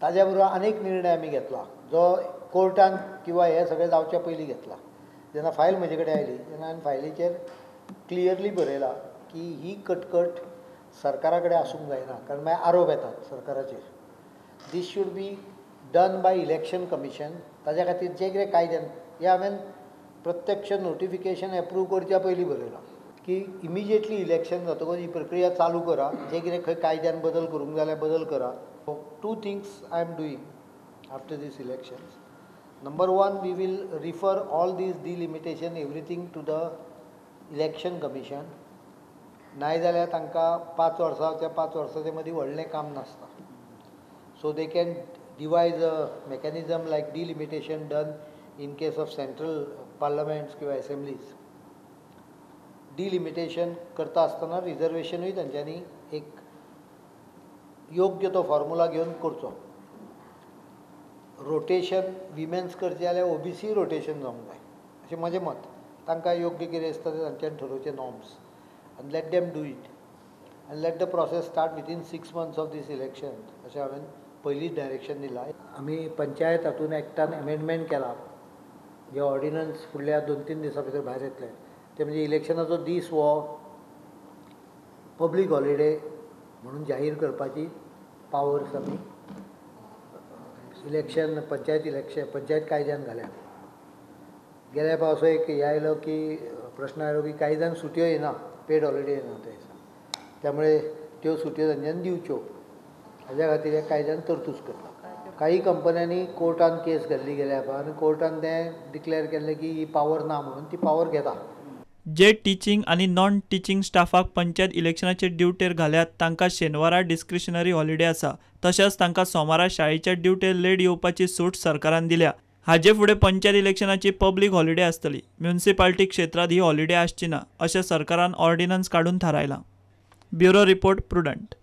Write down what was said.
ताज्या बरोबर अनेक निर्णय आमी घेतला जो कोर्टान किंवा हे सगळे जावच्या पयलीं घेतला. जेन्ना फायल म्हजे कडेन आयली तेन्ना हांवें फायलीचेर क्लियरली बरयलां की ही कटकट सरकारा कडेन आसूंक जायना, कारण मागीर आरोप येतात सरकाराचेर. This should be done by election commission. ताज्या खातीर जे कितें कायद्यान हें हांवें प्रत्यक्ष नोटिफिकेशन एप्रूव करच्या पयलीं बरयलां की इमिजिएटली इलेक्शन जातकच ही प्रक्रिया चालू करा. जे कितें खंय कायद्यान बदल करूंक जाल्यार बदल करा. 2 things I am doing after these elections. Number 1, we will refer all these delimitation everything to the election commission. नायजाल्यार तांकां 5 वर्सां त्या 5 वर्सांच्या मदीं व्हडलें काम नासता. So they can devise a mechanism like delimitation done in case of central parliaments किंवा assemblies. Delimitation करता आसतना रिजर्वेशनूय तांच्यांनी एक योग्य तो फॉर्मुला घेवन करचो. रोटेशन विमेन्स करचें जाल्यार OBC रोटेशन जावंक जाय अशें म्हजें मत. तांकां योग्य कितें आसता तें तांच्यांनी ठरोवचें नॉर्म्स आनी लेट देम डू इट आनी let the process start within 6 months of this election अशें हांवें पयलींच डायरेक्शन दिलां. आमी पंचायत हातूंत एक्टान एमेंडमेंट केला जे ऑर्डिनन्स फुडल्या 2-3 दिसां भितर भायर येतले. ते म्हणजे इलेक्शनाचो दीस हो पब्लीक हॉलिडे म्हणून जाहीर करपाची पावर्स आमी पंचायत कायद्यान घाल्या. गेल्या पावसा एक हे आयलो की प्रश्न आयलो की कांय जाण सुटयो येना, पेड हॉलिडे येना त्या दिसा. त्यामुळे त्यो सुटयो तांच्यांनी दिवच्यो हाज्या खातीर ह्या कायद्यान तरतूद करता. काही कंपन्यांनी कोर्टान केस घाल्ली गेल्या आनी कोर्टान तें डिक्लेअर केल्लें की ही पावर ना म्हणून ती पावर घेता. जे टिचींग आनी नॉन टिचींग स्टाफाक पंचायत इलेक्शनाचे ड्युटेर घाल्यात तांकां शेनवारा डिस्क्रिशनरी हॉलिडे आसा. तशेंच तांकां सोमारा शाळेच्या ड्युटेर लेट येवपाची सूट सरकारान दिल्या. हाचे फुडें पंचायत इलेक्शनाची पब्लीक हॉलिडे आसतली. म्युनिसिपालिटी क्षेत्रांत ही हॉलिडे आसची ना अशें सरकारान ऑर्डिनन्स काडून थारायलां. Bureau report, prudent.